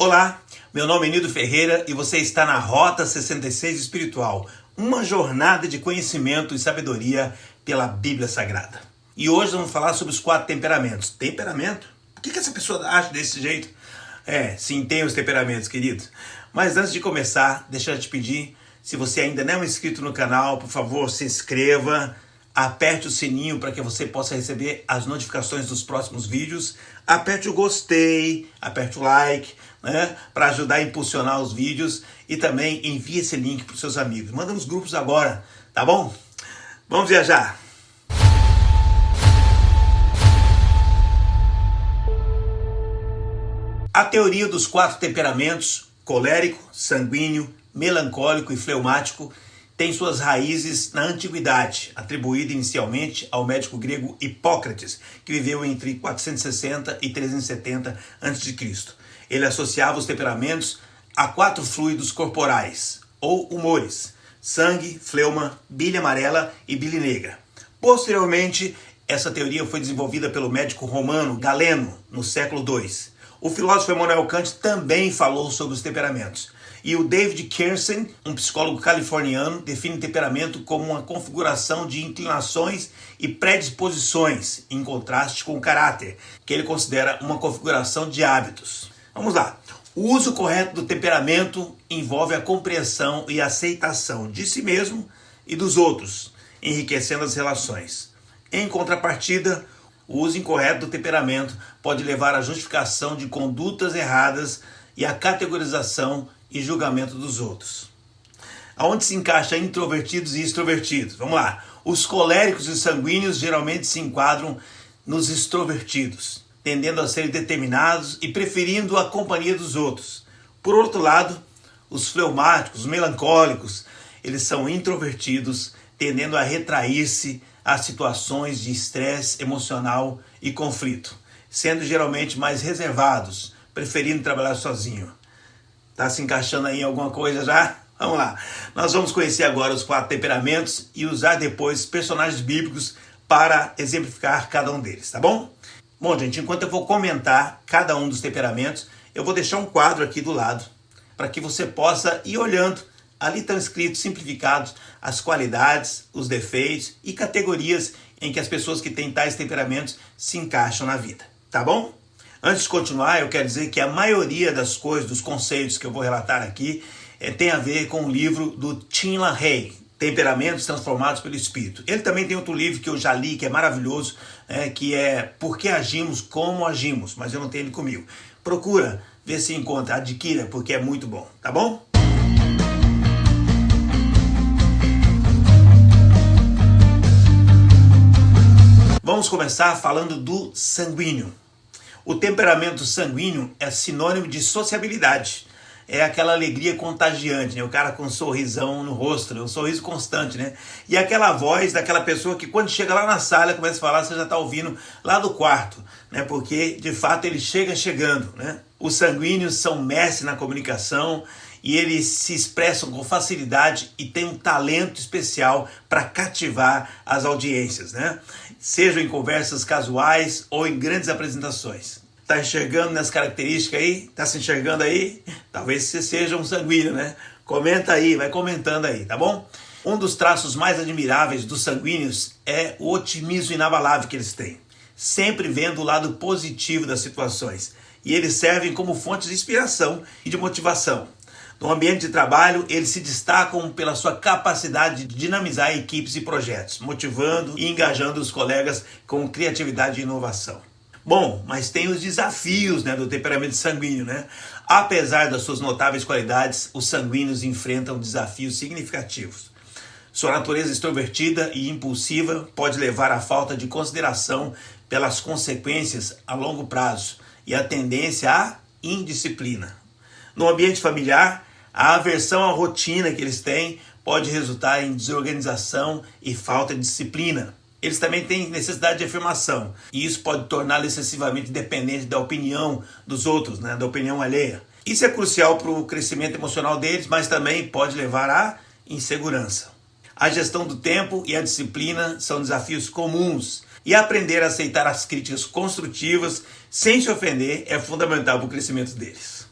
Olá, meu nome é Nido Ferreira e você está na Rota 66 Espiritual, uma jornada de conhecimento e sabedoria pela Bíblia Sagrada. E hoje vamos falar sobre os 4 temperamentos. Temperamento? Por que essa pessoa acha desse jeito? Sim, tem os temperamentos, queridos. Mas antes de começar, deixa eu te pedir, se você ainda não é inscrito no canal, por favor, se inscreva, aperte o sininho para que você possa receber as notificações dos próximos vídeos, aperte o gostei, aperte o like, para ajudar a impulsionar os vídeos e também envie esse link para os seus amigos. Manda nos grupos agora, tá bom? Vamos viajar! A teoria dos 4 temperamentos, colérico, sanguíneo, melancólico e fleumático, tem suas raízes na antiguidade, atribuída inicialmente ao médico grego Hipócrates, que viveu entre 460 e 370 a.C. Ele associava os temperamentos a 4 fluidos corporais, ou humores: sangue, fleuma, bile amarela e bile negra. Posteriormente, essa teoria foi desenvolvida pelo médico romano Galeno, no século II. O filósofo Immanuel Kant também falou sobre os temperamentos. E o David Kirsten, um psicólogo californiano, define temperamento como uma configuração de inclinações e predisposições, em contraste com o caráter, que ele considera uma configuração de hábitos. Vamos lá. O uso correto do temperamento envolve a compreensão e aceitação de si mesmo e dos outros, enriquecendo as relações. Em contrapartida, o uso incorreto do temperamento pode levar à justificação de condutas erradas e à categorização e julgamento dos outros. Aonde se encaixa introvertidos e extrovertidos? Vamos lá. Os coléricos e sanguíneos geralmente se enquadram nos extrovertidos, tendendo a ser determinados e preferindo a companhia dos outros. Por outro lado, os fleumáticos, os melancólicos, eles são introvertidos, tendendo a retrair-se a situações de estresse emocional e conflito, sendo geralmente mais reservados, preferindo trabalhar sozinho. Tá se encaixando aí em alguma coisa já? Vamos lá. Nós vamos conhecer agora os 4 temperamentos e usar depois personagens bíblicos para exemplificar cada um deles, tá bom? Bom, gente, enquanto eu vou comentar cada um dos temperamentos, eu vou deixar um quadro aqui do lado para que você possa ir olhando. Ali estão escritos, simplificados, as qualidades, os defeitos e categorias em que as pessoas que têm tais temperamentos se encaixam na vida, tá bom? Antes de continuar, eu quero dizer que a maioria das coisas, dos conceitos que eu vou relatar aqui, tem a ver com o livro do Tim LaHaye, Temperamentos Transformados pelo Espírito. Ele também tem outro livro que eu já li, que é maravilhoso, que é Por que Agimos Como Agimos, mas eu não tenho ele comigo. Procura ver se encontra, adquira, porque é muito bom, tá bom? Vamos começar falando do sanguíneo. O temperamento sanguíneo é sinônimo de sociabilidade. É aquela alegria contagiante, né? O cara com um sorrisão no rosto, né? Um sorriso constante, né? E aquela voz daquela pessoa que quando chega lá na sala, começa a falar, você já está ouvindo lá do quarto, né? Porque, de fato, ele chega chegando, né? Os sanguíneos são mestres na comunicação e eles se expressam com facilidade e têm um talento especial para cativar as audiências, né? Seja em conversas casuais ou em grandes apresentações. Tá enxergando nessas características aí? Tá se enxergando aí? Talvez você seja um sanguíneo, né? Comenta aí, vai comentando aí, tá bom? Um dos traços mais admiráveis dos sanguíneos é o otimismo inabalável que eles têm, sempre vendo o lado positivo das situações. E eles servem como fonte de inspiração e de motivação. No ambiente de trabalho, eles se destacam pela sua capacidade de dinamizar equipes e projetos, motivando e engajando os colegas com criatividade e inovação. Bom, mas tem os desafios, do temperamento sanguíneo, né? Apesar das suas notáveis qualidades, os sanguíneos enfrentam desafios significativos. Sua natureza extrovertida e impulsiva pode levar à falta de consideração pelas consequências a longo prazo e a tendência à indisciplina. No ambiente familiar, a aversão à rotina que eles têm pode resultar em desorganização e falta de disciplina. Eles também têm necessidade de afirmação, e isso pode torná-los excessivamente dependentes da opinião dos outros, da opinião alheia. Isso é crucial para o crescimento emocional deles, mas também pode levar à insegurança. A gestão do tempo e a disciplina são desafios comuns, e aprender a aceitar as críticas construtivas sem se ofender é fundamental para o crescimento deles.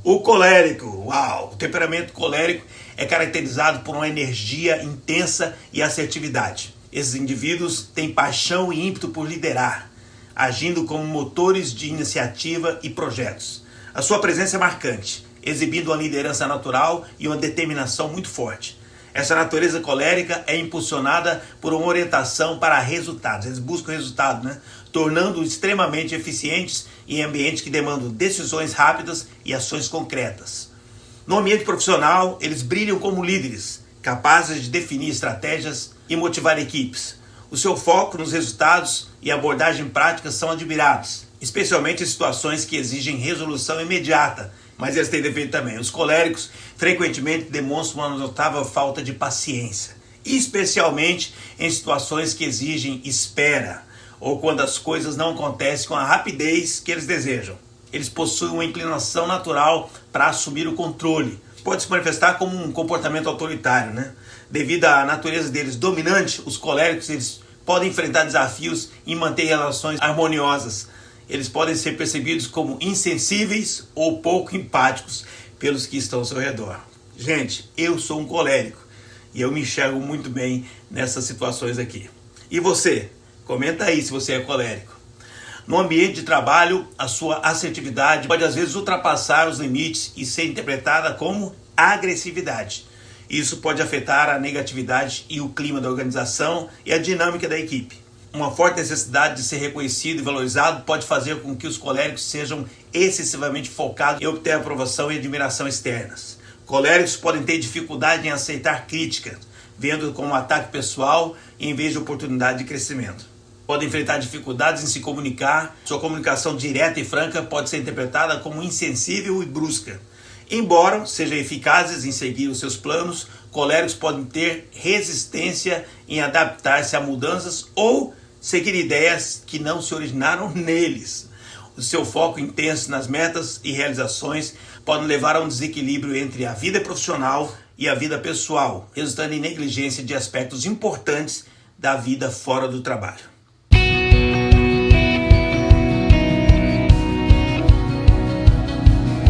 O colérico, uau! O temperamento colérico é caracterizado por uma energia intensa e assertividade. Esses indivíduos têm paixão e ímpeto por liderar, agindo como motores de iniciativa e projetos. A sua presença é marcante, exibindo uma liderança natural e uma determinação muito forte. Essa natureza colérica é impulsionada por uma orientação para resultados. Eles buscam resultado, tornando-os extremamente eficientes em ambientes que demandam decisões rápidas e ações concretas. No ambiente profissional, eles brilham como líderes, capazes de definir estratégias e motivar equipes. O seu foco nos resultados e abordagem prática são admirados, especialmente em situações que exigem resolução imediata, mas eles têm defeito também. Os coléricos frequentemente demonstram uma notável falta de paciência, especialmente em situações que exigem espera ou quando as coisas não acontecem com a rapidez que eles desejam. Eles possuem uma inclinação natural para assumir o controle. Pode se manifestar como um comportamento autoritário, Devido à natureza deles dominante, os coléricos eles podem enfrentar desafios e manter relações harmoniosas. Eles podem ser percebidos como insensíveis ou pouco empáticos pelos que estão ao seu redor. Gente, eu sou um colérico e eu me enxergo muito bem nessas situações aqui. E você? Comenta aí se você é colérico. No ambiente de trabalho, a sua assertividade pode às vezes ultrapassar os limites e ser interpretada como agressividade. Isso pode afetar a negatividade e o clima da organização e a dinâmica da equipe. Uma forte necessidade de ser reconhecido e valorizado pode fazer com que os coléricos sejam excessivamente focados em obter aprovação e admiração externas. Coléricos podem ter dificuldade em aceitar críticas, vendo como um ataque pessoal em vez de oportunidade de crescimento. Podem enfrentar dificuldades em se comunicar. Sua comunicação direta e franca pode ser interpretada como insensível e brusca. Embora sejam eficazes em seguir os seus planos, coléricos podem ter resistência em adaptar-se a mudanças ou seguir ideias que não se originaram neles. O seu foco intenso nas metas e realizações pode levar a um desequilíbrio entre a vida profissional e a vida pessoal, resultando em negligência de aspectos importantes da vida fora do trabalho.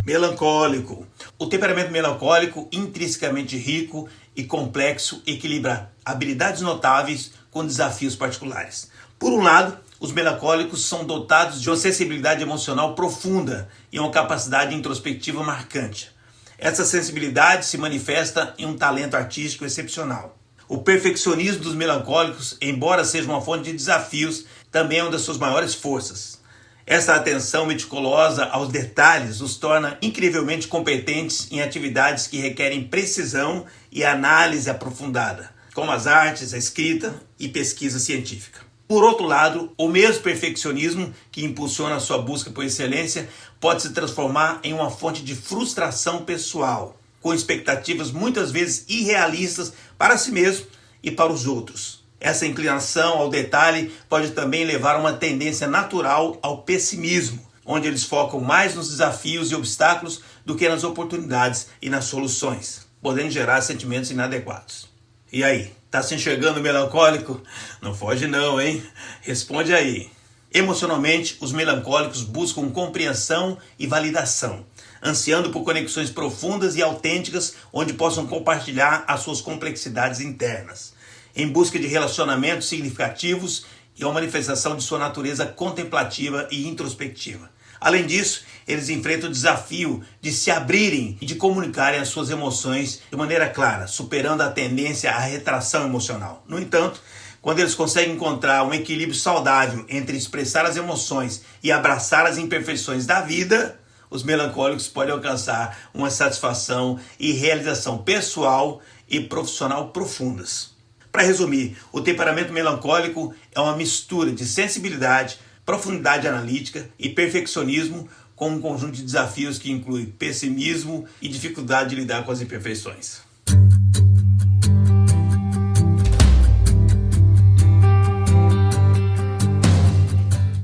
Melancólico. O temperamento melancólico, intrinsecamente rico e complexo, equilibra habilidades notáveis com desafios particulares. Por um lado, os melancólicos são dotados de uma sensibilidade emocional profunda e uma capacidade introspectiva marcante. Essa sensibilidade se manifesta em um talento artístico excepcional. O perfeccionismo dos melancólicos, embora seja uma fonte de desafios, também é uma das suas maiores forças. Essa atenção meticulosa aos detalhes os torna incrivelmente competentes em atividades que requerem precisão e análise aprofundada, como as artes, a escrita e pesquisa científica. Por outro lado, o mesmo perfeccionismo que impulsiona a sua busca por excelência pode se transformar em uma fonte de frustração pessoal, com expectativas muitas vezes irrealistas para si mesmo e para os outros. Essa inclinação ao detalhe pode também levar a uma tendência natural ao pessimismo, onde eles focam mais nos desafios e obstáculos do que nas oportunidades e nas soluções, podendo gerar sentimentos inadequados. E aí, tá se enxergando melancólico? Não foge não, hein? Responde aí. Emocionalmente, os melancólicos buscam compreensão e validação, ansiando por conexões profundas e autênticas onde possam compartilhar as suas complexidades internas, em busca de relacionamentos significativos e uma manifestação de sua natureza contemplativa e introspectiva. Além disso, eles enfrentam o desafio de se abrirem e de comunicarem as suas emoções de maneira clara, superando a tendência à retração emocional. No entanto, quando eles conseguem encontrar um equilíbrio saudável entre expressar as emoções e abraçar as imperfeições da vida, os melancólicos podem alcançar uma satisfação e realização pessoal e profissional profundas. Para resumir, o temperamento melancólico é uma mistura de sensibilidade, profundidade analítica e perfeccionismo, com um conjunto de desafios que inclui pessimismo e dificuldade de lidar com as imperfeições.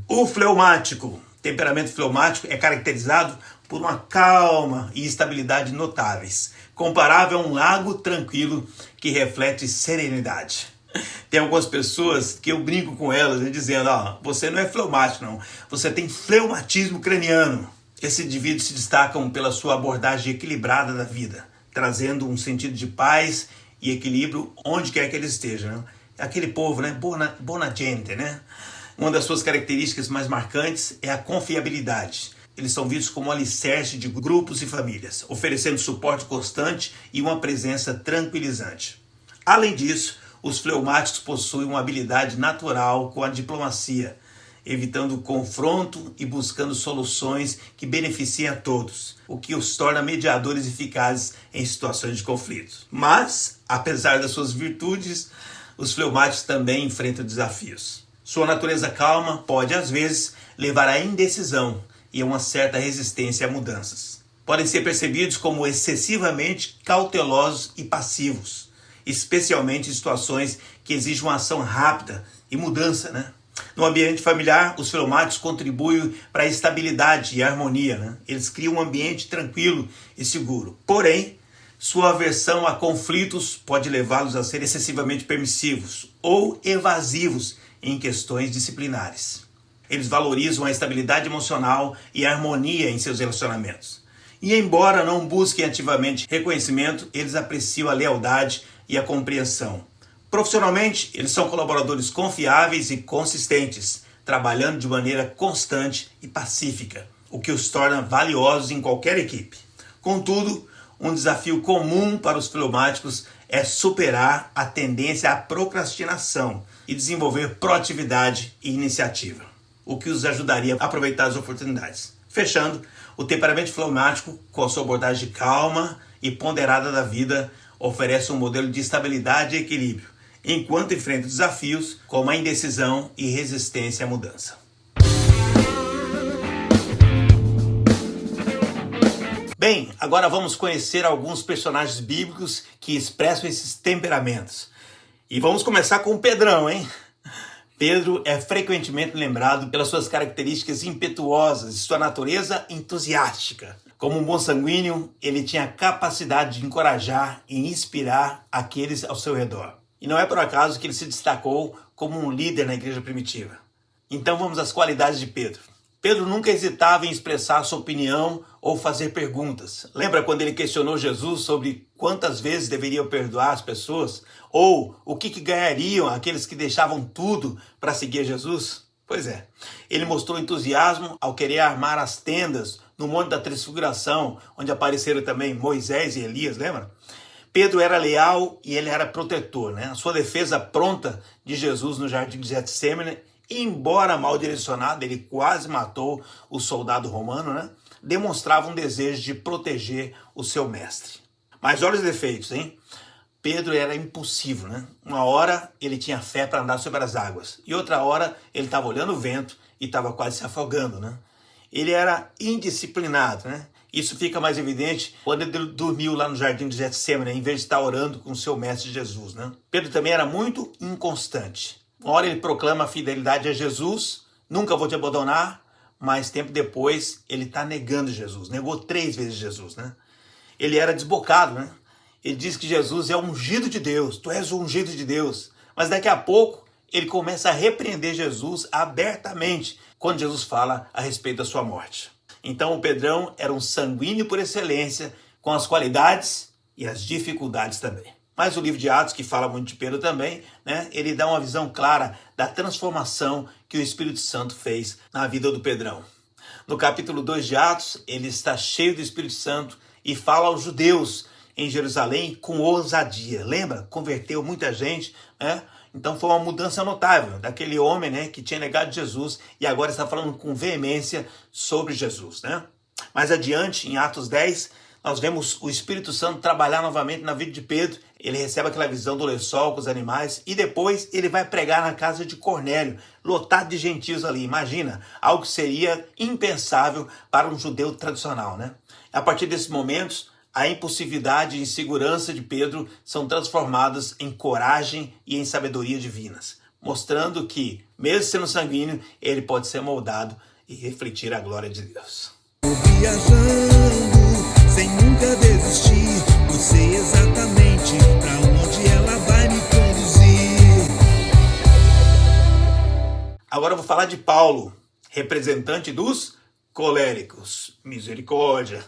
O fleumático. Temperamento fleumático é caracterizado por uma calma e estabilidade notáveis, comparável a um lago tranquilo que reflete serenidade. Tem algumas pessoas que eu brinco com elas dizendo, você não é fleumático não, você tem fleumatismo craniano. Esses indivíduos se destacam pela sua abordagem equilibrada da vida, trazendo um sentido de paz e equilíbrio onde quer que eles estejam, né? Aquele povo, né? Buona gente, né? Uma das suas características mais marcantes é a confiabilidade. Eles são vistos como alicerce de grupos e famílias, oferecendo suporte constante e uma presença tranquilizante. Além disso, os fleumáticos possuem uma habilidade natural com a diplomacia, evitando o confronto e buscando soluções que beneficiem a todos, o que os torna mediadores eficazes em situações de conflito. Mas, apesar das suas virtudes, os fleumáticos também enfrentam desafios. Sua natureza calma pode, às vezes, levar à indecisão e a uma certa resistência a mudanças. Podem ser percebidos como excessivamente cautelosos e passivos, especialmente em situações que exigem uma ação rápida e mudança, né? No ambiente familiar, os fleumáticos contribuem para a estabilidade e a harmonia, né? Eles criam um ambiente tranquilo e seguro. Porém, sua aversão a conflitos pode levá-los a ser excessivamente permissivos ou evasivos em questões disciplinares. Eles valorizam a estabilidade emocional e a harmonia em seus relacionamentos. E embora não busquem ativamente reconhecimento, eles apreciam a lealdade e a compreensão. Profissionalmente, eles são colaboradores confiáveis e consistentes, trabalhando de maneira constante e pacífica, o que os torna valiosos em qualquer equipe. Contudo, um desafio comum para os fleumáticos é superar a tendência à procrastinação e desenvolver proatividade e iniciativa, o que os ajudaria a aproveitar as oportunidades. Fechando, o temperamento fleumático, com a sua abordagem calma e ponderada da vida, oferece um modelo de estabilidade e equilíbrio, enquanto enfrenta desafios como a indecisão e resistência à mudança. Bem, agora vamos conhecer alguns personagens bíblicos que expressam esses temperamentos. E vamos começar com o Pedrão, hein? Pedro é frequentemente lembrado pelas suas características impetuosas e sua natureza entusiástica. Como um bom sanguíneo, ele tinha a capacidade de encorajar e inspirar aqueles ao seu redor. E não é por acaso que ele se destacou como um líder na igreja primitiva. Então vamos às qualidades de Pedro. Pedro nunca hesitava em expressar sua opinião ou fazer perguntas. Lembra quando ele questionou Jesus sobre quantas vezes deveriam perdoar as pessoas? Ou o que ganhariam aqueles que deixavam tudo para seguir Jesus? Pois é, ele mostrou entusiasmo ao querer armar as tendas no Monte da Transfiguração, onde apareceram também Moisés e Elias, lembra? Pedro era leal e ele era protetor, né? A sua defesa pronta de Jesus no jardim de Getsêmani, embora mal direcionado, ele quase matou o soldado romano, né? Demonstrava um desejo de proteger o seu mestre. Mas olha os defeitos, hein? Pedro era impulsivo, né? Uma hora ele tinha fé para andar sobre as águas e outra hora ele estava olhando o vento e estava quase se afogando, né? Ele era indisciplinado, né? Isso fica mais evidente quando ele dormiu lá no jardim de Getsêmani, em vez de estar orando com o seu mestre Jesus, né? Pedro também era muito inconstante. Uma hora ele proclama a fidelidade a Jesus, nunca vou te abandonar, mas tempo depois ele está negando Jesus, negou 3 vezes Jesus, né? Ele era desbocado, né? Ele diz que Jesus é o ungido de Deus, tu és o ungido de Deus. Mas daqui a pouco ele começa a repreender Jesus abertamente quando Jesus fala a respeito da sua morte. Então o Pedrão era um sanguíneo por excelência, com as qualidades e as dificuldades também. Mas o livro de Atos, que fala muito de Pedro também, né, ele dá uma visão clara da transformação que o Espírito Santo fez na vida do Pedrão. No capítulo 2 de Atos, ele está cheio do Espírito Santo e fala aos judeus em Jerusalém com ousadia. Lembra? Converteu muita gente, né? Então foi uma mudança notável daquele homem, né, que tinha negado Jesus e agora está falando com veemência sobre Jesus, né? Mais adiante, em Atos 10, nós vemos o Espírito Santo trabalhar novamente na vida de Pedro. Ele recebe aquela visão do lençol com os animais e depois ele vai pregar na casa de Cornélio, lotado de gentios ali. Imagina, algo que seria impensável para um judeu tradicional, né? A partir desses momentos, a impulsividade e insegurança de Pedro são transformadas em coragem e em sabedoria divinas, mostrando que, mesmo sendo sanguíneo, ele pode ser moldado e refletir a glória de Deus. Viajando, sem nunca desistir, eu sei exatamente para onde ela vai me conduzir. Agora eu vou falar de Paulo, representante dos coléricos. Misericórdia.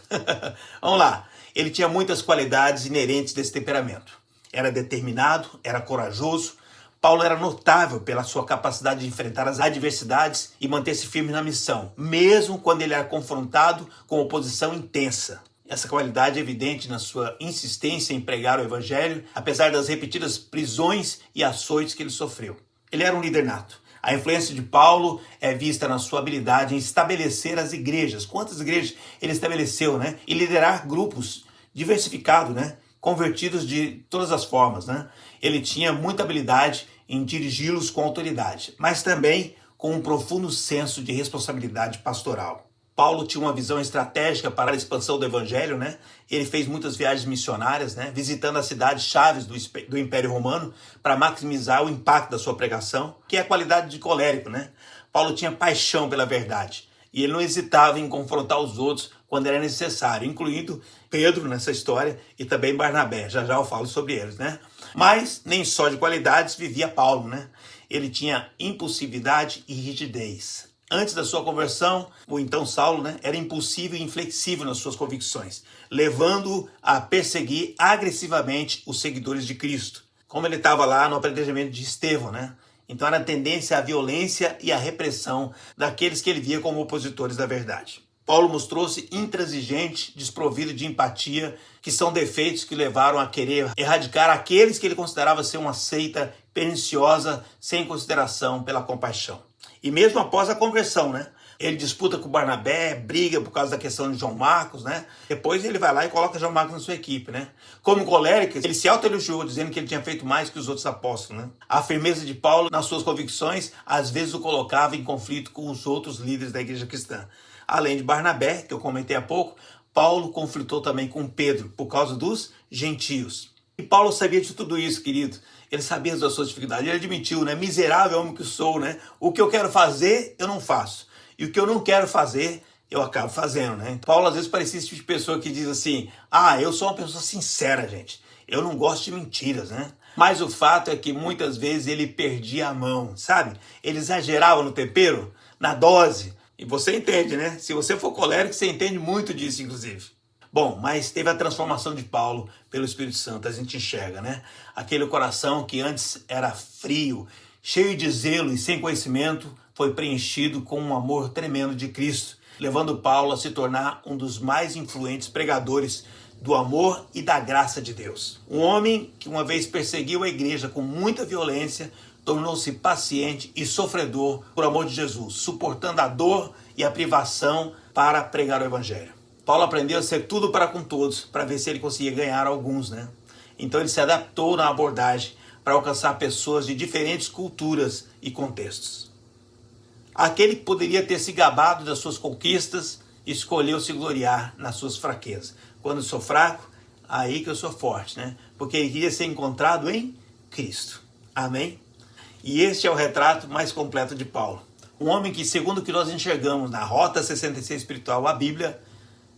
Vamos lá. Ele tinha muitas qualidades inerentes desse temperamento. Era determinado, era corajoso. Paulo era notável pela sua capacidade de enfrentar as adversidades e manter-se firme na missão, mesmo quando ele era confrontado com oposição intensa. Essa qualidade é evidente na sua insistência em pregar o evangelho, apesar das repetidas prisões e açoites que ele sofreu. Ele era um líder nato. A influência de Paulo é vista na sua habilidade em estabelecer as igrejas. Quantas igrejas ele estabeleceu, né? E liderar grupos diversificados, né? Convertidos de todas as formas, né? Ele tinha muita habilidade em dirigi-los com autoridade, mas também com um profundo senso de responsabilidade pastoral. Paulo tinha uma visão estratégica para a expansão do evangelho, né? Ele fez muitas viagens missionárias, né? Visitando as cidades chaves do Império Romano para maximizar o impacto da sua pregação, que é a qualidade de colérico, né? Paulo tinha paixão pela verdade e ele não hesitava em confrontar os outros quando era necessário, incluindo Pedro nessa história e também Barnabé. Já já eu falo sobre eles, né? Mas nem só de qualidades vivia Paulo, né? Ele tinha impulsividade e rigidez. Antes da sua conversão, o então Saulo, né, era impulsivo e inflexível nas suas convicções, levando-o a perseguir agressivamente os seguidores de Cristo. Como ele estava lá no apedrejamento de Estevão, né? Então era a tendência à violência e à repressão daqueles que ele via como opositores da verdade. Paulo mostrou-se intransigente, desprovido de empatia, que são defeitos que levaram a querer erradicar aqueles que ele considerava ser uma seita perniciosa, sem consideração pela compaixão. E mesmo após a conversão, né? Ele disputa com Barnabé, briga por causa da questão de João Marcos, né? Depois ele vai lá e coloca João Marcos na sua equipe, né? Como colérico, ele se autoelogiou, dizendo que ele tinha feito mais que os outros apóstolos, né? A firmeza de Paulo nas suas convicções, às vezes o colocava em conflito com os outros líderes da igreja cristã. Além de Barnabé, que eu comentei há pouco, Paulo conflitou também com Pedro, por causa dos gentios. E Paulo sabia de tudo isso, querido. Ele sabia das suas dificuldades. Ele admitiu, né? Miserável homem que sou, né? O que eu quero fazer, eu não faço. E o que eu não quero fazer, eu acabo fazendo, né? Paulo, às vezes, parecia esse tipo de pessoa que diz assim, eu sou uma pessoa sincera, gente. Eu não gosto de mentiras, né? Mas o fato é que, muitas vezes, ele perdia a mão, sabe? Ele exagerava no tempero, na dose. E você entende, né? Se você for colérico, você entende muito disso, inclusive. Bom, mas teve a transformação de Paulo pelo Espírito Santo, a gente enxerga, né? Aquele coração que antes era frio, cheio de zelo e sem conhecimento, foi preenchido com um amor tremendo de Cristo, levando Paulo a se tornar um dos mais influentes pregadores do amor e da graça de Deus. Um homem que uma vez perseguiu a igreja com muita violência, tornou-se paciente e sofredor por amor de Jesus, suportando a dor e a privação para pregar o evangelho. Paulo aprendeu a ser tudo para com todos, para ver se ele conseguia ganhar alguns, né? Então ele se adaptou na abordagem para alcançar pessoas de diferentes culturas e contextos. Aquele que poderia ter se gabado das suas conquistas, escolheu se gloriar nas suas fraquezas. Quando eu sou fraco, aí que eu sou forte, né? Porque ele queria ser encontrado em Cristo. Amém? E este é o retrato mais completo de Paulo. Um homem que, segundo o que nós enxergamos na Rota 66 Espiritual, a Bíblia,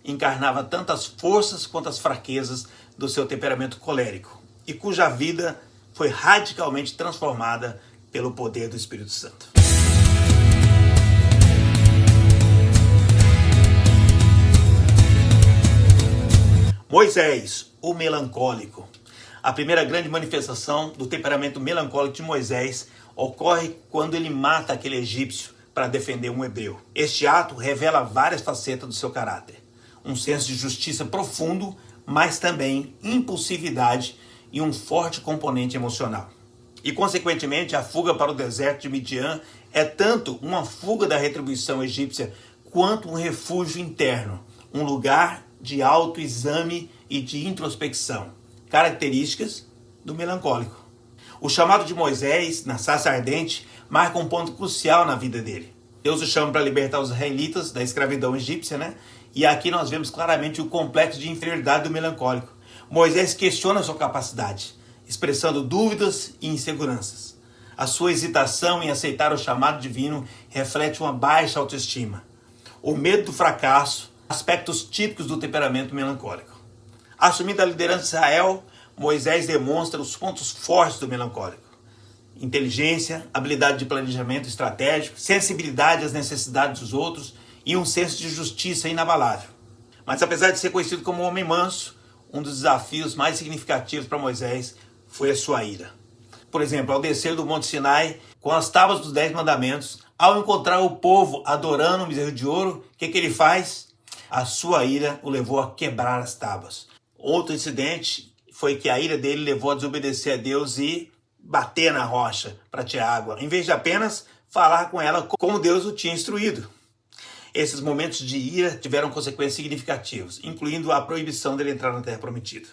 encarnava tantas forças quanto as fraquezas do seu temperamento colérico e cuja vida foi radicalmente transformada pelo poder do Espírito Santo. Moisés, o melancólico. A primeira grande manifestação do temperamento melancólico de Moisés ocorre quando ele mata aquele egípcio para defender um hebreu. Este ato revela várias facetas do seu caráter. Um senso de justiça profundo, mas também impulsividade e um forte componente emocional. E, consequentemente, a fuga para o deserto de Midian é tanto uma fuga da retribuição egípcia quanto um refúgio interno, um lugar de autoexame e de introspecção, características do melancólico. O chamado de Moisés, na sarça ardente, marca um ponto crucial na vida dele. Deus o chama para libertar os israelitas da escravidão egípcia, né? E aqui nós vemos claramente o complexo de inferioridade do melancólico. Moisés questiona a sua capacidade, expressando dúvidas e inseguranças. A sua hesitação em aceitar o chamado divino reflete uma baixa autoestima. O medo do fracasso, aspectos típicos do temperamento melancólico. Assumindo a liderança de Israel, Moisés demonstra os pontos fortes do melancólico. Inteligência, habilidade de planejamento estratégico, sensibilidade às necessidades dos outros e um senso de justiça inabalável. Mas apesar de ser conhecido como um homem manso, um dos desafios mais significativos para Moisés foi a sua ira. Por exemplo, ao descer do Monte Sinai com as tábuas dos 10 mandamentos, ao encontrar o povo adorando o bezerro de ouro, o que ele faz? A sua ira o levou a quebrar as tábuas. Outro incidente foi que a ira dele levou a desobedecer a Deus e bater na rocha para tirar água, em vez de apenas falar com ela como Deus o tinha instruído. Esses momentos de ira tiveram consequências significativas, incluindo a proibição dele entrar na Terra Prometida.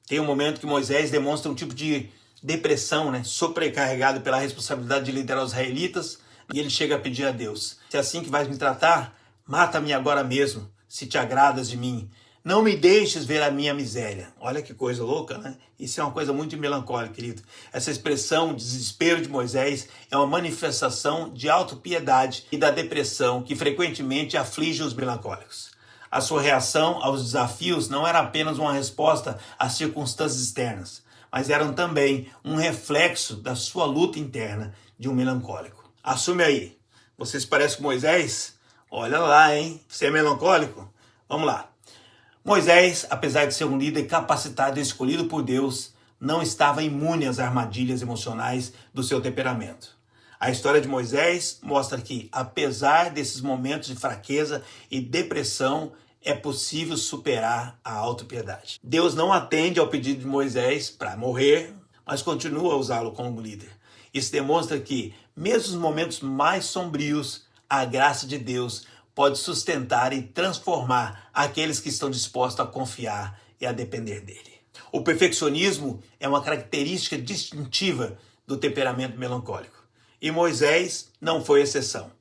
Tem um momento que Moisés demonstra um tipo de depressão, sobrecarregado pela responsabilidade de liderar os israelitas, e ele chega a pedir a Deus: se é assim que vais me tratar, mata-me agora mesmo, se te agradas de mim. Não me deixes ver a minha miséria. Olha que coisa louca, né? Isso é uma coisa muito melancólica, querido. Essa expressão de desespero de Moisés é uma manifestação de autopiedade e da depressão que frequentemente aflige os melancólicos. A sua reação aos desafios não era apenas uma resposta às circunstâncias externas, mas eram também um reflexo da sua luta interna de um melancólico. Assume aí. Você se parece com Moisés? Olha lá, hein? Você é melancólico? Vamos lá. Moisés, apesar de ser um líder capacitado e escolhido por Deus, não estava imune às armadilhas emocionais do seu temperamento. A história de Moisés mostra que, apesar desses momentos de fraqueza e depressão, é possível superar a autopiedade. Deus não atende ao pedido de Moisés para morrer, mas continua a usá-lo como líder. Isso demonstra que, mesmo nos momentos mais sombrios, a graça de Deus pode sustentar e transformar aqueles que estão dispostos a confiar e a depender dele. O perfeccionismo é uma característica distintiva do temperamento melancólico. E Moisés não foi exceção.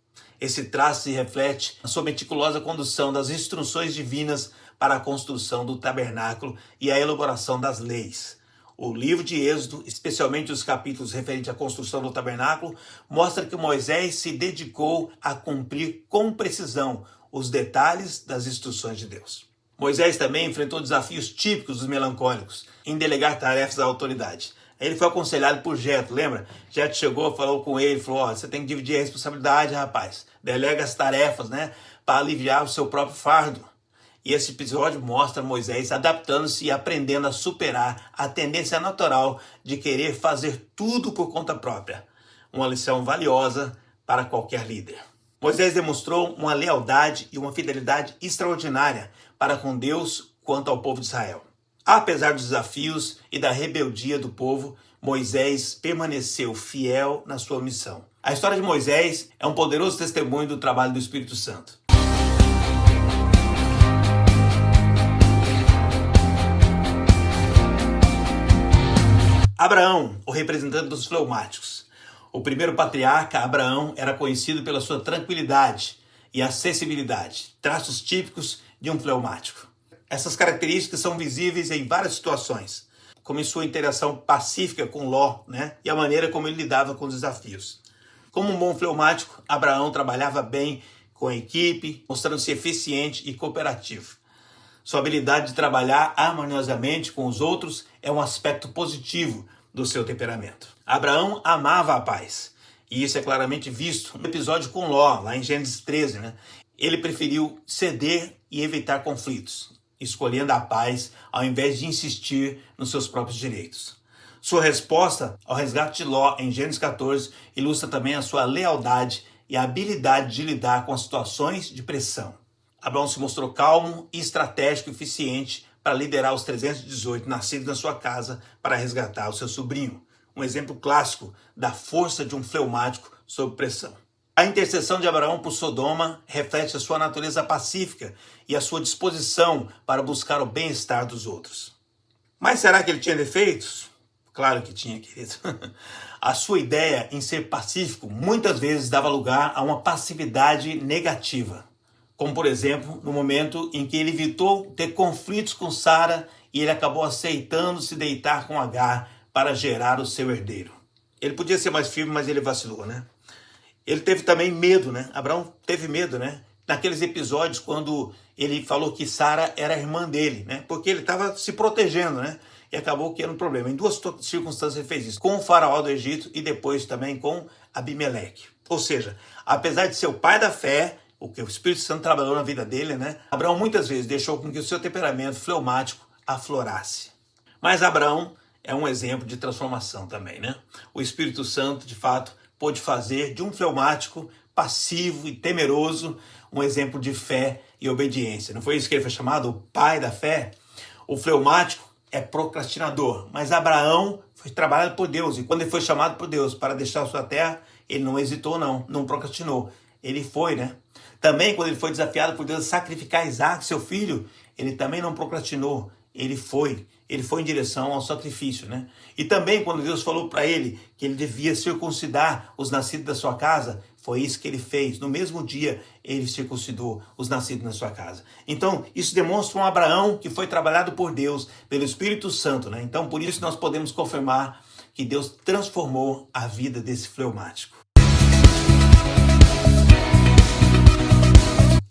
Esse traço se reflete na sua meticulosa condução das instruções divinas para a construção do tabernáculo e a elaboração das leis. O livro de Êxodo, especialmente os capítulos referentes à construção do tabernáculo, mostra que Moisés se dedicou a cumprir com precisão os detalhes das instruções de Deus. Moisés também enfrentou desafios típicos dos melancólicos em delegar tarefas à autoridade. Ele foi aconselhado por Jetro, lembra? Jetro chegou, falou com ele, falou: você tem que dividir a responsabilidade, rapaz. Delega as tarefas, para aliviar o seu próprio fardo. E esse episódio mostra Moisés adaptando-se e aprendendo a superar a tendência natural de querer fazer tudo por conta própria. Uma lição valiosa para qualquer líder. Moisés demonstrou uma lealdade e uma fidelidade extraordinária para com Deus quanto ao povo de Israel. Apesar dos desafios e da rebeldia do povo, Moisés permaneceu fiel na sua missão. A história de Moisés é um poderoso testemunho do trabalho do Espírito Santo. Abraão, o representante dos fleumáticos. O primeiro patriarca, Abraão, era conhecido pela sua tranquilidade e acessibilidade, traços típicos de um fleumático. Essas características são visíveis em várias situações, como em sua interação pacífica com Ló, e a maneira como ele lidava com os desafios. Como um bom fleumático, Abraão trabalhava bem com a equipe, mostrando-se eficiente e cooperativo. Sua habilidade de trabalhar harmoniosamente com os outros é um aspecto positivo do seu temperamento. Abraão amava a paz, e isso é claramente visto no episódio com Ló, lá em Gênesis 13. Ele preferiu ceder e evitar conflitos, escolhendo a paz ao invés de insistir nos seus próprios direitos. Sua resposta ao resgate de Ló em Gênesis 14 ilustra também a sua lealdade e a habilidade de lidar com as situações de pressão. Abraão se mostrou calmo, estratégico e eficiente para liderar os 318 nascidos na sua casa para resgatar o seu sobrinho. Um exemplo clássico da força de um fleumático sob pressão. A intercessão de Abraão por Sodoma reflete a sua natureza pacífica e a sua disposição para buscar o bem-estar dos outros. Mas será que ele tinha defeitos? Claro que tinha, querido. A sua ideia em ser pacífico muitas vezes dava lugar a uma passividade negativa. Como, por exemplo, no momento em que ele evitou ter conflitos com Sara e ele acabou aceitando se deitar com Agar para gerar o seu herdeiro. Ele podia ser mais firme, mas ele vacilou, Ele teve também medo, Abraão teve medo, Naqueles episódios quando ele falou que Sara era a irmã dele, Porque ele estava se protegendo, E acabou que era um problema. Em duas circunstâncias ele fez isso. Com o faraó do Egito e depois também com Abimeleque. Ou seja, apesar de ser o pai da fé, o que o Espírito Santo trabalhou na vida dele, né? Abraão muitas vezes deixou com que o seu temperamento fleumático aflorasse. Mas Abraão é um exemplo de transformação também, né? O Espírito Santo, de fato, pôde fazer de um fleumático passivo e temeroso um exemplo de fé e obediência. Não foi isso que ele foi chamado? O pai da fé? O fleumático é procrastinador, mas Abraão foi trabalhado por Deus, e quando ele foi chamado por Deus para deixar a sua terra, ele não hesitou não procrastinou. Ele foi, né? Também quando ele foi desafiado por Deus a sacrificar Isaac, seu filho, ele também não procrastinou. Ele foi em direção ao sacrifício, né? E também quando Deus falou para ele que ele devia circuncidar os nascidos da sua casa, foi isso que ele fez. No mesmo dia, ele circuncidou os nascidos na sua casa. Então, isso demonstra um Abraão que foi trabalhado por Deus, pelo Espírito Santo, né? Então, por isso nós podemos confirmar que Deus transformou a vida desse fleumático.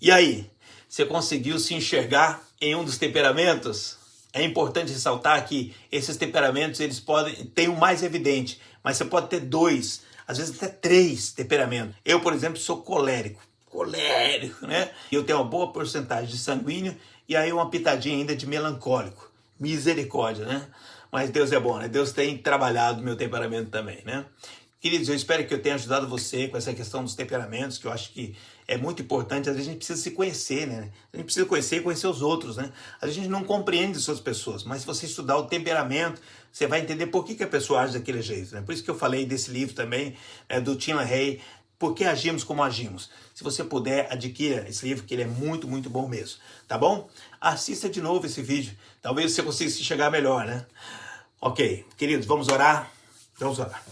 E aí, você conseguiu se enxergar em um dos temperamentos? É importante ressaltar que esses temperamentos, eles ter o mais evidente, mas você pode ter 2, às vezes até 3 temperamentos. Eu, por exemplo, sou colérico, né? Eu tenho uma boa porcentagem de sanguíneo e aí uma pitadinha ainda de melancólico. Misericórdia, né? Mas Deus é bom, né? Deus tem trabalhado o meu temperamento também, né? Queridos, eu espero que eu tenha ajudado você com essa questão dos temperamentos, que eu acho que é muito importante. Às vezes a gente precisa se conhecer, né? A gente precisa conhecer e conhecer os outros, né? Às vezes a gente não compreende as outras pessoas, mas se você estudar o temperamento, você vai entender por que a pessoa age daquele jeito, né? Por isso que eu falei desse livro também, do Tim LaHaye, Por que Agimos Como Agimos. Se você puder, adquira esse livro, que ele é muito, muito bom mesmo, tá bom? Assista de novo esse vídeo, talvez você consiga se chegar melhor, né? Ok, queridos, vamos orar? Vamos orar.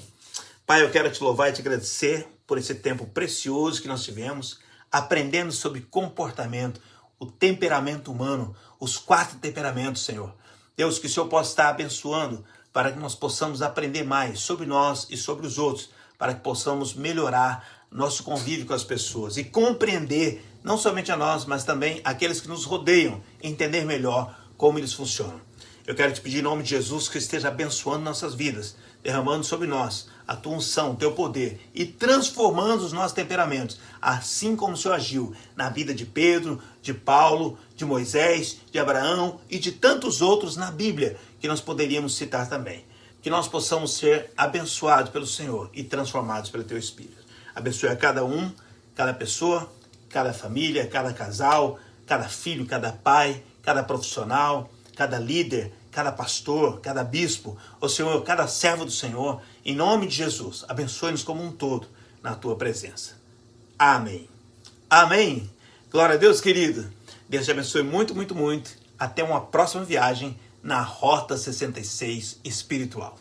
Pai, eu quero te louvar e te agradecer por esse tempo precioso que nós tivemos, aprendendo sobre comportamento, o temperamento humano, os 4 temperamentos, Senhor. Deus, que o Senhor possa estar abençoando para que nós possamos aprender mais sobre nós e sobre os outros, para que possamos melhorar nosso convívio com as pessoas e compreender, não somente a nós, mas também aqueles que nos rodeiam, entender melhor como eles funcionam. Eu quero te pedir em nome de Jesus que esteja abençoando nossas vidas, derramando sobre nós a tua unção, o teu poder e transformando os nossos temperamentos, assim como o Senhor agiu na vida de Pedro, de Paulo, de Moisés, de Abraão e de tantos outros na Bíblia que nós poderíamos citar também. Que nós possamos ser abençoados pelo Senhor e transformados pelo teu Espírito. Abençoe a cada um, cada pessoa, cada família, cada casal, cada filho, cada pai, cada profissional, cada líder, cada pastor, cada bispo, ó Senhor, cada servo do Senhor, em nome de Jesus, abençoe-nos como um todo na tua presença. Amém. Amém. Glória a Deus, querido. Deus te abençoe muito, muito, muito. Até uma próxima viagem na Rota 66 Espiritual.